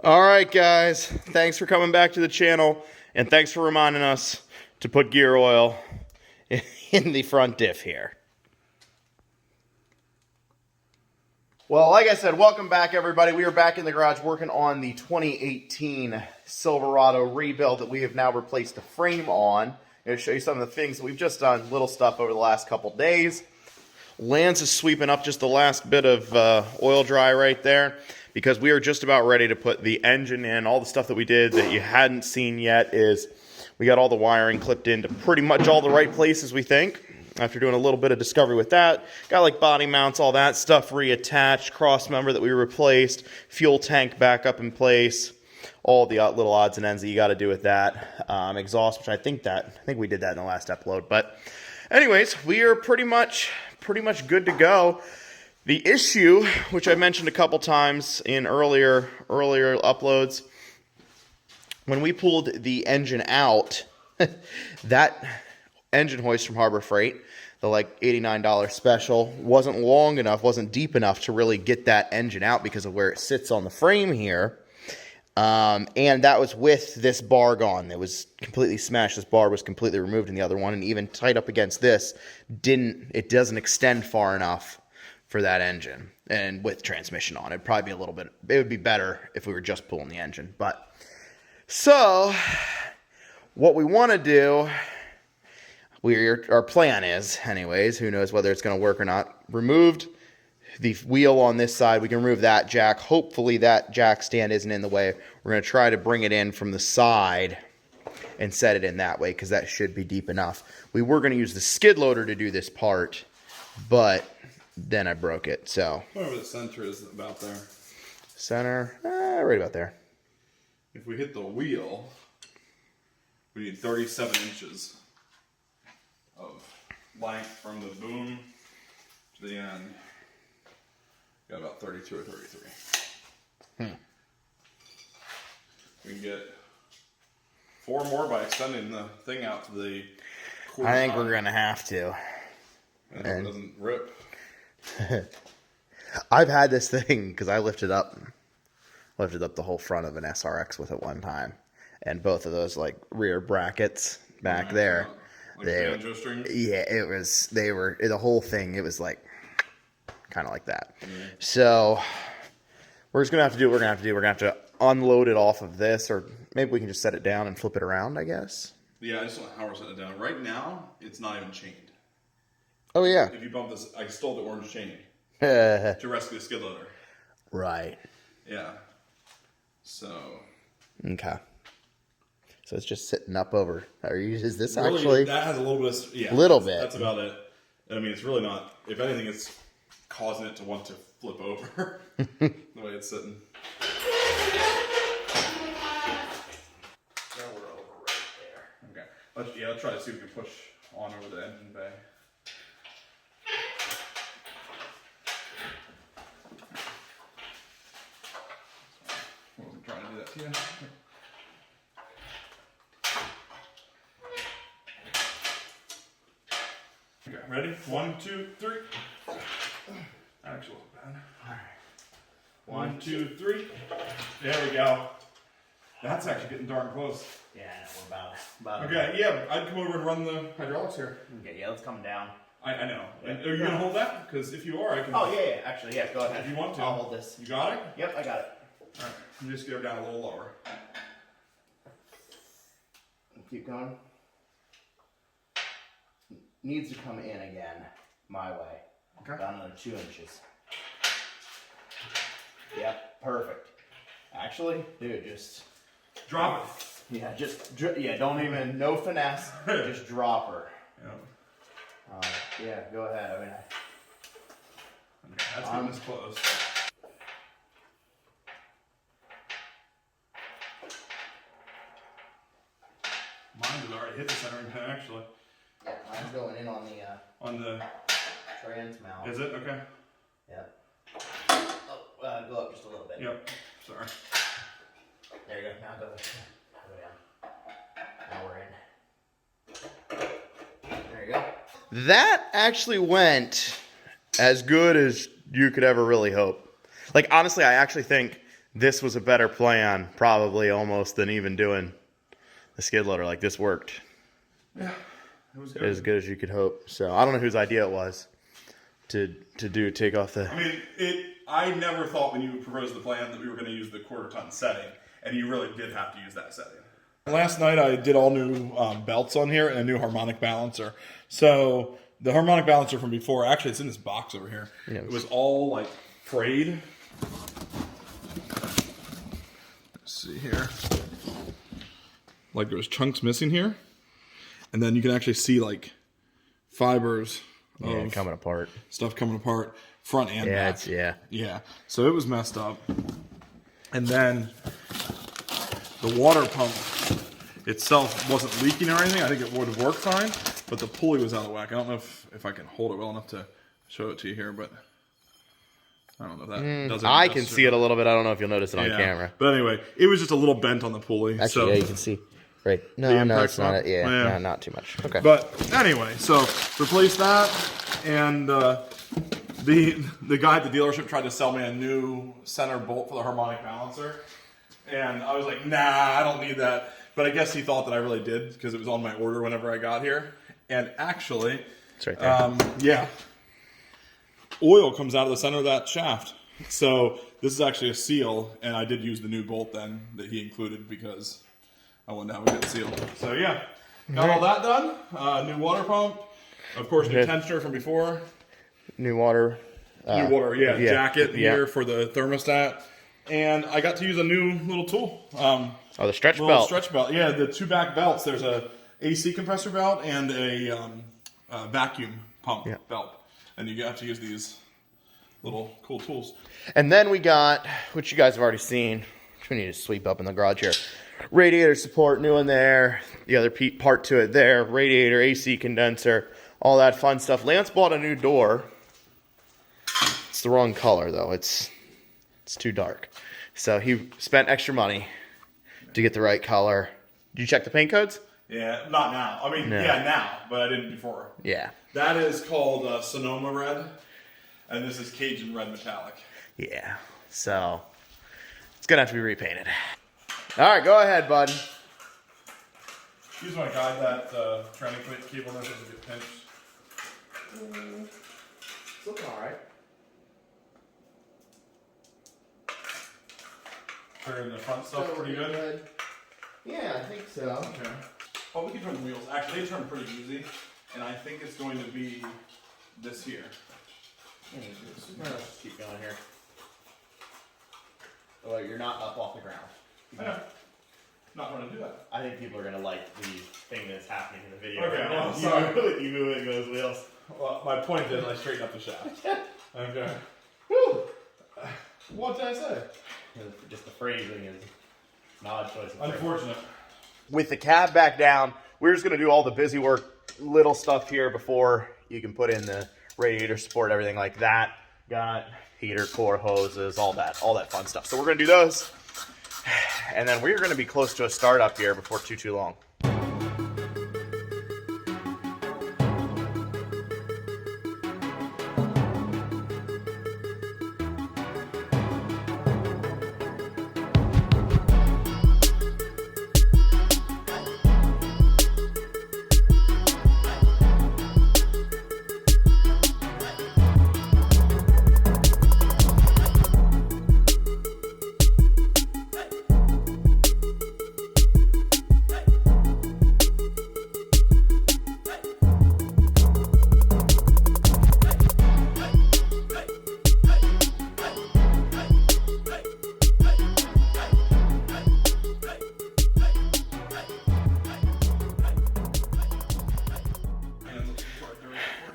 All right, guys. Thanks for coming back to the channel, and thanks for reminding us to put gear oil in the front diff here. Well, like I said, welcome back, everybody. We are back in the garage working on the 2018 Silverado rebuild that we have now replaced the frame on. I'm going to show you some of the things that we've just done, little stuff over the last couple days. Lance is sweeping up just the last bit of oil dry right there because we are just about ready to put the engine in. All the stuff that we did that you hadn't seen yet is we got all the wiring clipped into pretty much all the right places, we think. After doing a little bit of discovery with that, got like body mounts, all that stuff reattached, cross member that we replaced, fuel tank back up in place, all the little odds and ends that you got to do with that. Exhaust, which I think we did that in the last upload. But anyways, we are pretty much good to go. The issue, which I mentioned a couple times in earlier uploads, when we pulled the engine out, that engine hoist from Harbor Freight, the like $89 special, wasn't long enough, wasn't deep enough to really get that engine out because of where it sits on the frame here. And that was with this bar gone. It was completely smashed. This bar was completely removed in the other one, and even tight up against this, it doesn't extend far enough for that engine. And with transmission on, it'd probably be it would be better if we were just pulling the engine. But so what we want to do, our plan is, anyways, who knows whether it's going to work or not, removed the wheel on this side. We can remove that jack. Hopefully that jack stand isn't in the way. We're going to try to bring it in from the side and set it in that way because that should be deep enough. We were going to use the skid loader to do this part, but then I broke it, so. Whatever the center is about there. Center, right about there. If we hit the wheel, we need 37 inches of length from the boom to the end. Got about 32 or 33. We can get 4 more by extending the thing out to the quarter. I think we're going to have to. And it doesn't rip. I've had this thing because I lifted up the whole front of an SRX with it one time. And both of those like rear brackets back there. Like banjo strings? Yeah, the whole thing, it was like kind of like that. So we're just gonna have to do what we're gonna have to unload it off of this, or maybe we can just set it down and flip it around, I guess. Yeah, I just don't know how we're setting it down. Right now, it's not even chained. Oh yeah. If you bump this, I stole the orange chain to rescue the skid loader. Right. Yeah. So. Okay. So it's just sitting up over. Is this really, actually? That has a little bit. Yeah. Little bit. That's about it. I mean, it's really not. If anything, it's causing it to want to flip over the way it's sitting. So we're over right there. Okay. Let's try to see if we can push on over the engine bay. I wasn't trying to do that to you. Okay, ready? 1, 2, 3. Actually, wasn't bad. All right. 1, 2, 3. There we go. That's actually getting darn close. Yeah, we're about. Okay, yeah, I'd come over and run the hydraulics here. Okay, yeah, let's come down. I know. And are you gonna hold that? Because if you are, I can. Oh yeah, actually, yeah. Go ahead. If you want to, I'll hold this. You got it? Yep, I got it. All right. Let me just get her down a little lower. Keep going. Needs to come in again, my way. Okay. Down another 2 inches. Yep, perfect. Actually, dude, just drop it. Yeah, don't even, no finesse, just drop her. Yeah. Yeah, go ahead. I mean, okay, that's getting this close. Mine has already hit the centering pin, actually. yeah, mine's going in On the trans mount. Is it? Okay. Yep. Oh, go up just a little bit. Yep. Sorry. There you go. Now go down. Now we're in. There you go. That actually went as good as you could ever really hope. Like, honestly, I actually think this was a better plan, probably almost, than even doing the skid loader. Like, this worked. Yeah, it was good. As good as you could hope. So I don't know whose idea it was to take off the. I mean, I never thought when you proposed the plan that we were going to use the 1/4 ton setting, and you really did have to use that setting. Last night I did all new belts on here and a new harmonic balancer. So the harmonic balancer from before, actually it's in this box over here. Yeah, it was all like frayed. Let's see here. Like there was chunks missing here. And then you can actually see like fibers of coming apart. Stuff coming apart, front and back. Yeah. So it was messed up. And then the water pump itself wasn't leaking or anything. I think it would have worked fine, but the pulley was out of whack. I don't know if I can hold it well enough to show it to you here, but I don't know if that does it. I can see it a little bit. I don't know if you'll notice it on camera. But anyway, it was just a little bent on the pulley. Actually, so, yeah, you can see. Right. No, it's not it. Yeah, no, not too much. Okay. But anyway, so replace that, and the guy at the dealership tried to sell me a new center bolt for the harmonic balancer, and I was like, nah, I don't need that. But I guess he thought that I really did because it was on my order whenever I got here. And actually, it's right there. Oil comes out of the center of that shaft. So this is actually a seal, and I did use the new bolt then that he included because I wanted to have a good seal. So yeah, got all that done. New water pump, of course, new tensioner from before. New water, jacket here for the thermostat, and I got to use a new little tool. The stretch belt. Stretch belt. Yeah, the two back belts. There's a AC compressor belt and a vacuum pump belt, and you have to use these little cool tools. And then we got, which you guys have already seen, which we need to sweep up in the garage here. Radiator support, new in there. The other part to it there. Radiator, AC condenser, all that fun stuff. Lance bought a new door. It's the wrong color though. It's too dark. So he spent extra money to get the right color. Did you check the paint codes? Yeah, not now. I mean, now, but I didn't before. Yeah. That is called Sonoma Red, and this is Cajun Red Metallic. Yeah. So it's gonna have to be repainted. All right, go ahead, bud. Use my guide that training cable there doesn't get pinched. It's looking all right. Turning the front stuff pretty good. Yeah, I think so. Okay. Oh, we can turn the wheels. Actually, they turn pretty easy, and I think it's going to be this here. Let's keep going here. Oh, you're not up off the ground. I know. Not going to do that. I think people are going to like the thing that's happening in the video. Okay, right well, now. sorry. You moving those wheels. Well, my point is I straighten up the shaft. Okay. Woo! What did I say? Just the phrasing is an odd choice. Unfortunate. With the cab back down, we're just going to do all the busy work, little stuff here before you can put in the radiator support, everything like that. Got heater, core hoses, all that fun stuff. So we're going to do those. And then we're going to be close to a startup here before too long.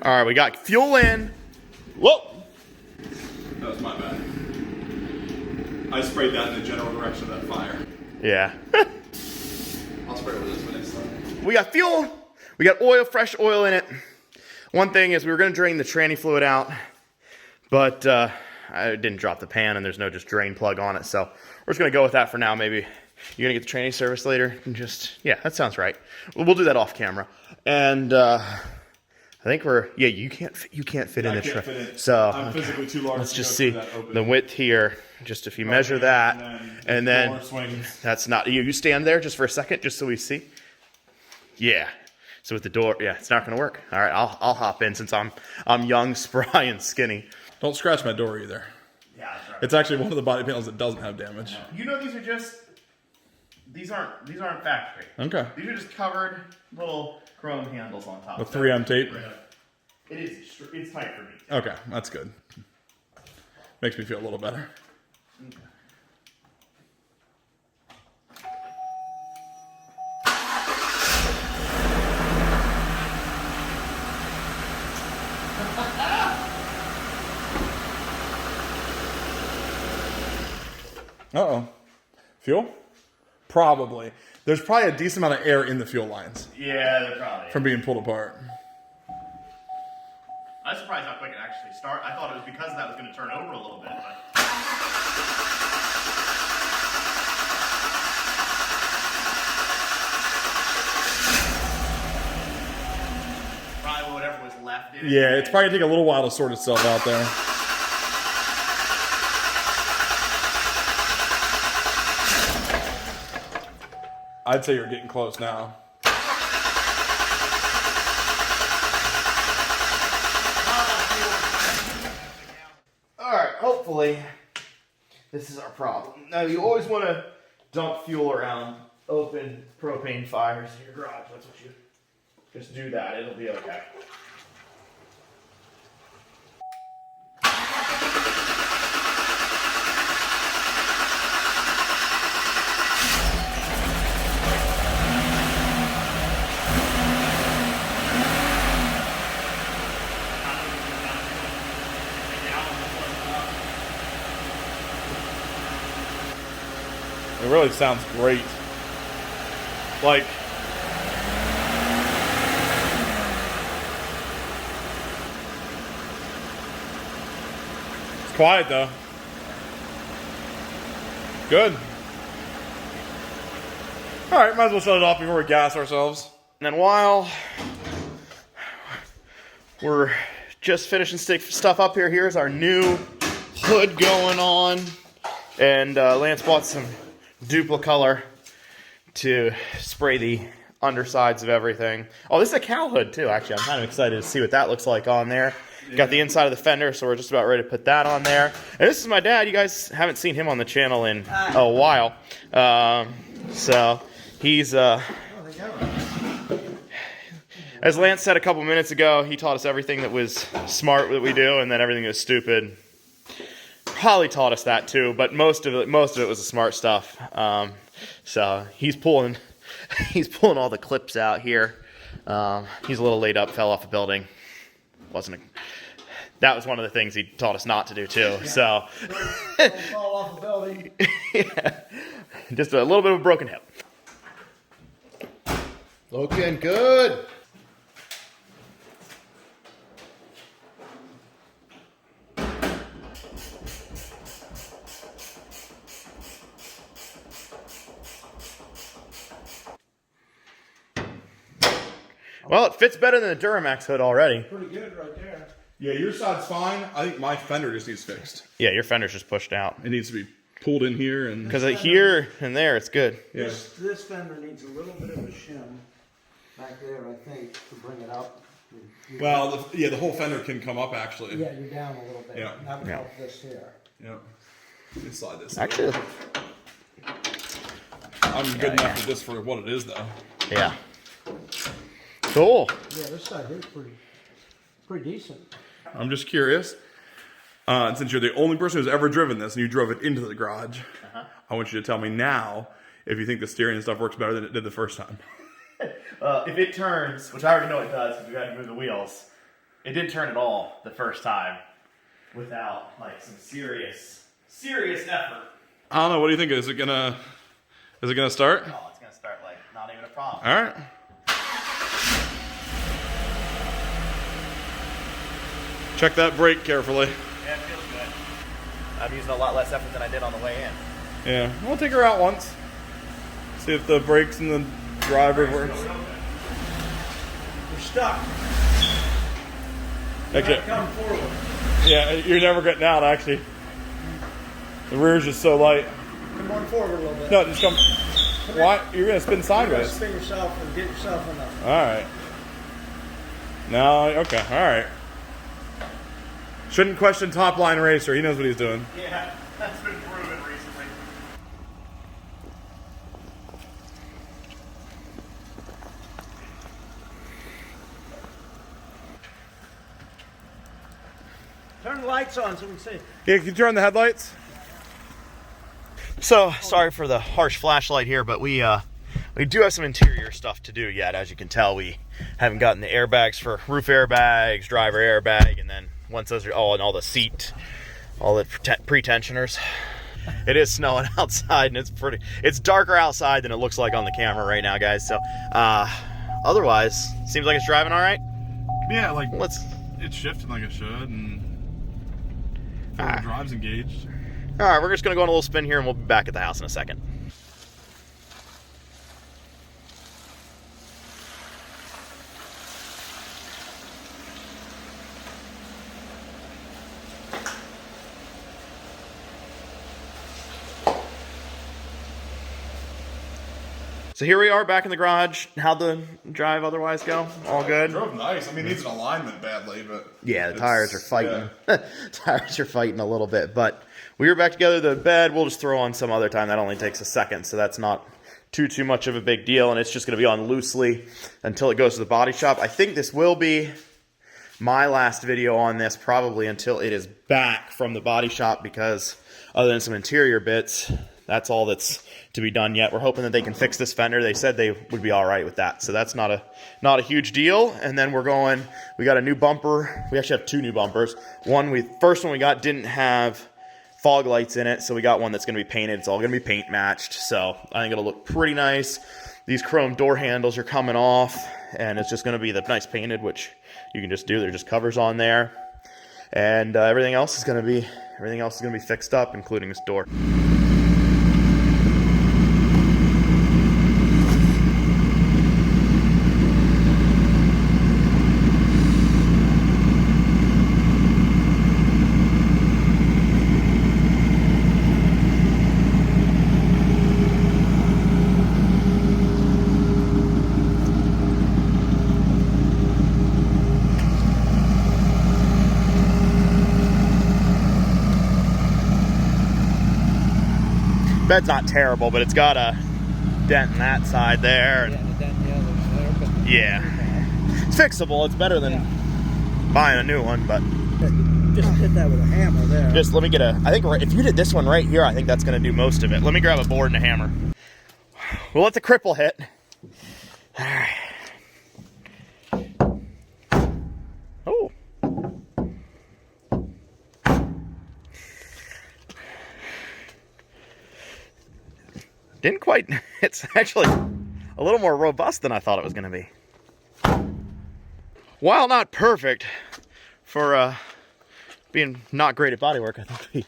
All right, we got fuel in. Whoa! That was my bad. I sprayed that in the general direction of that fire. Yeah. I'll spray over this one next time. We got fuel. We got oil, fresh oil in it. One thing is we were going to drain the tranny fluid out, but I didn't drop the pan and there's no just drain plug on it. So we're just going to go with that for now. Maybe you're going to get the tranny service later. And yeah, that sounds right. We'll do that off camera. And I think you can't fit in the truck. So I'm physically too large. Let's just see the width here. Just if you measure that, and then door swings. that's not you stand there just for a second, just so we see. Yeah. So with the door, yeah, it's not going to work. All right, I'll hop in since I'm young, spry, and skinny. Don't scratch my door either. Yeah, that's right. It's actually one of the body panels that doesn't have damage. You know, these aren't factory. Okay. These are just covered little chrome handles on top. With 3M tape. It's tight for me. Okay, that's good. Makes me feel a little better. Okay. Uh-oh. Fuel? Probably. There's probably a decent amount of air in the fuel lines Yeah, they're probably. from being pulled apart. I'm surprised how quick it actually started. I thought it was because that was going to turn over a little bit, but. Probably whatever was left in it. Yeah, it's probably going to take a little while to sort itself out there. I'd say you're getting close now. Alright, hopefully this is our problem. Now, you always want to dump fuel around open propane fires in your garage. That's what you just do that. It'll be okay. It really sounds great. Like, it's quiet though. Good. All right, might as well shut it off before we gas ourselves. And then while we're just finishing stuff up here, here's our new hood going on. And Lance bought some Duplicolor to spray the undersides of everything. Oh, this is a cow hood too, actually. I'm kind of excited to see what that looks like on there. Got the inside of the fender, so we're just about ready to put that on there. And this is my dad. You guys haven't seen him on the channel in a while. So he's... as Lance said a couple minutes ago, he taught us everything that was smart that we do, and then everything that was stupid. Holly taught us that too, but most of it was the smart stuff. So he's pulling all the clips out here. He's a little laid up, fell off a building. That was one of the things he taught us not to do too. Yeah. So fall off a building. Yeah. Just a little bit of a broken hip. Looking good. Well, it fits better than the Duramax hood already. Pretty good right there. Yeah, your side's fine. I think my fender just needs fixed. Yeah, your fender's just pushed out. It needs to be pulled in here and... Because here and there, it's good. Yeah. This fender needs a little bit of a shim back there, I think, to bring it up. Well, the whole fender can come up actually. Yeah, you're down a little bit. Yeah. That would help this here. Yeah. You can slide this. Actually, I'm good enough with this for what it is, though. yeah. Cool. Yeah, this side here's pretty decent. I'm just curious. Since you're the only person who's ever driven this and you drove it into the garage, I want you to tell me now if you think the steering and stuff works better than it did the first time. If it turns, which I already know it does because we got to move the wheels, it did turn at all the first time without like some serious effort. I don't know. What do you think? Is it gonna start? Oh, it's gonna start like not even a problem. All right. Check that brake carefully. Yeah, it feels good. I'm using a lot less effort than I did on the way in. Yeah, we'll take her out once. See if the brakes and the driver works. We're stuck. Actually, Come forward. yeah, you're never getting out. Actually, The rear's just so light. Come on forward a little bit. No, just come. Why? You're gonna spin You gotta sideways. spin yourself and get yourself in the... All right. No, okay, all right. Shouldn't question TopLineRacer. He knows what he's doing. Yeah, that's been proven recently. Turn the lights on so we can see. Yeah, can you turn on the headlights? So, sorry for the harsh flashlight here, but we do have some interior stuff to do yet. As you can tell, we haven't gotten the airbags for roof airbags, driver airbag, and then once those are and all the seat, all the pretensioners. It is snowing outside, and it's darker outside than it looks like on the camera right now, guys. So, otherwise, seems like it's driving all right. Yeah, like it's shifting like it should, and the drive's engaged. All right, we're just gonna go on a little spin here, and we'll be back at the house in a second. So here we are back in the garage. How'd the drive otherwise go? All good? It drove nice. I mean, it needs an alignment badly, but... Yeah, the tires are fighting. Tires are fighting a little bit, but we were back together. The bed we'll just throw on some other time. That only takes a second, so that's not too much of a big deal, and it's just going to be on loosely until it goes to the body shop. I think this will be my last video on this, probably until it is back from the body shop, because other than some interior bits, that's all that's to be done yet. We're hoping that they can fix this fender. They said they would be all right with that, so that's not a huge deal. And then we got a new bumper. We actually have two new bumpers. First one we got didn't have fog lights in it, so we got one that's going to be painted. It's all going to be paint matched, so I think it'll look pretty nice. These chrome door handles are coming off, and it's just going to be the nice painted, which you can just do. They're just covers on there, and everything else is going to be fixed up, including this door. Bed's not terrible, but it's got a dent in that side there. Yeah, the dent in the others there, but... Yeah. It's fixable. It's better than buying a new one, but... Just hit that with a hammer there. Just let me get I think if you did this one right here, I think that's going to do most of it. Let me grab a board and a hammer. We'll let the cripple hit. All right. Oh. Didn't quite, it's actually a little more robust than I thought it was going to be. While not perfect for being not great at bodywork, I think we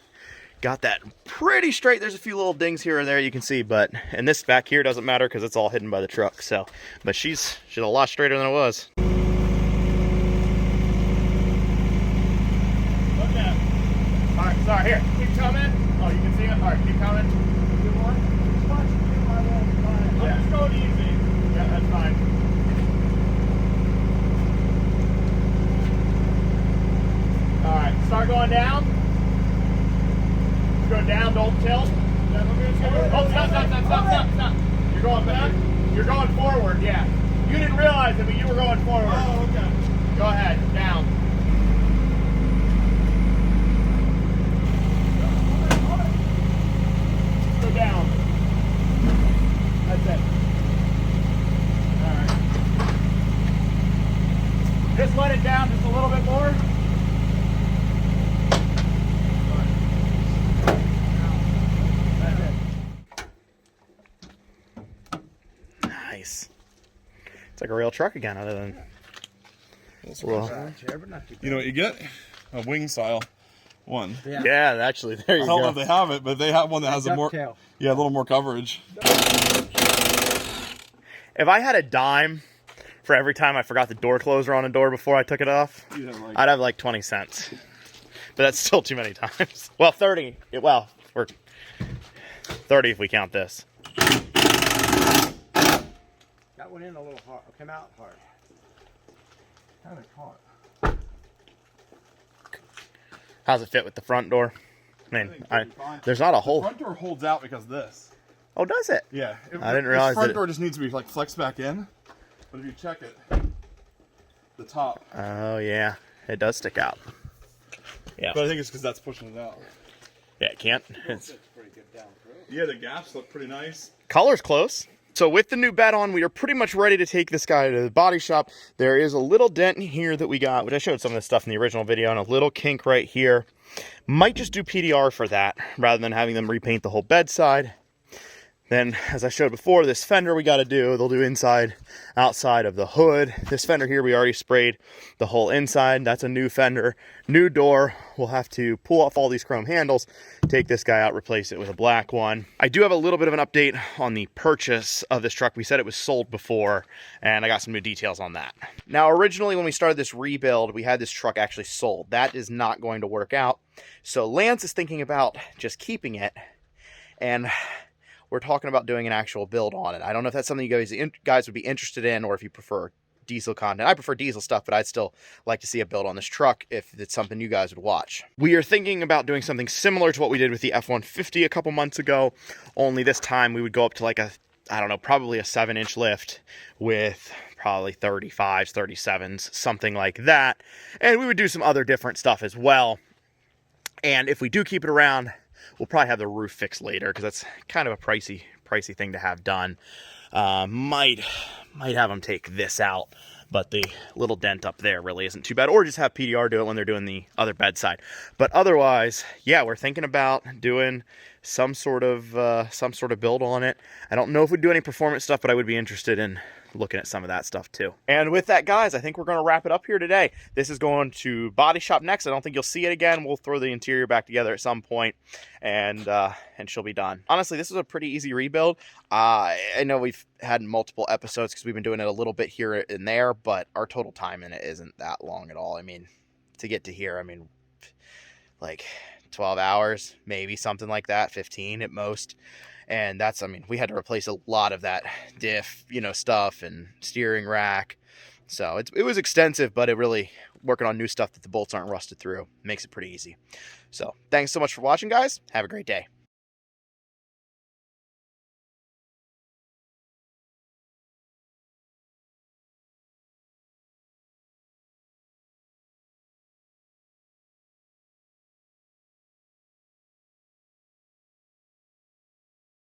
got that pretty straight. There's a few little dings here and there you can see, and this back here doesn't matter because it's all hidden by the truck. So, but she's a lot straighter than it was. Look at it. All right, sorry, here, keep coming. Oh, you can see it? All right, keep coming. Yeah. Just go easy. Yeah, that's fine. All right, start going down. Go down, don't tilt. Oh, stop. You're going back? You're going forward, yeah. You didn't realize it, but you were going forward. Oh, okay. Go ahead, down. Go down. That's it. Alright. Just let it down just a little bit more. Nice. It's like a real truck again, other than it's a little. You know what you get? A wing style one. Yeah, actually, there you go. I don't know if they have it, but they have one that has a little more coverage. If I had a dime for every time I forgot the door closer on a door before I took it off, I'd have like 20 cents. But that's still too many times. Well, 30. Well, We're 30 if we count this. That went in a little hard. Came out hard. Kind of caught. How's it fit with the front door? I mean, think it'll be fine. there's not a The hole. front door holds out because of this. Oh, does it? Yeah. I didn't realize the front that door just needs to be like flexed back in. But if you check it, the top. Oh, yeah. It does stick out. Yeah. But I think it's because that's pushing it out. Yeah, it can't. It's... Pretty good down through. Yeah, the gaps look pretty nice. Color's close. So with the new bed on, we are pretty much ready to take this guy to the body shop. There is a little dent here that we got, which I showed some of this stuff in the original video, and a little kink right here. Might just do PDR for that, rather than having them repaint the whole bedside. Then, as I showed before, this fender we got to do, they'll do inside, outside of the hood. This fender here, we already sprayed the whole inside. That's a new fender, new door. We'll have to pull off all these chrome handles, take this guy out, replace it with a black one. I do have a little bit of an update on the purchase of this truck. We said it was sold before, and I got some new details on that. Now, originally when we started this rebuild, we had this truck actually sold. That is not going to work out. So Lance is thinking about just keeping it, and we're talking about doing an actual build on it. I don't know if that's something you guys would be interested in, or if you prefer diesel content. I prefer diesel stuff, but I'd still like to see a build on this truck if it's something you guys would watch. We are thinking about doing something similar to what we did with the F-150 a couple months ago, only this time we would go up to like a, I don't know, probably a 7-inch lift with probably 35s, 37s, something like that. And we would do some other different stuff as well. And if we do keep it around, we'll probably have the roof fixed later, because that's kind of a pricey thing to have done. Might have them take this out, but the little dent up there really isn't too bad. Or just have PDR do it when they're doing the other bedside. But otherwise, yeah, we're thinking about doing some sort of build on it. I don't know if we'd do any performance stuff, but I would be interested in looking at some of that stuff too. And with that, guys, I think we're going to wrap it up here today. This is going to body shop next. I don't think you'll see it again. We'll throw the interior back together at some point, and she'll be done. Honestly, this was a pretty easy rebuild. I know we've had multiple episodes because we've been doing it a little bit here and there, but our total time in it isn't that long at all. I mean, to get to here, I mean, like 12 hours, maybe something like that, 15 at most. And that's, I mean, we had to replace a lot of that diff, stuff and steering rack. So it was extensive, but it really, working on new stuff that the bolts aren't rusted through makes it pretty easy. So thanks so much for watching, guys. Have a great day.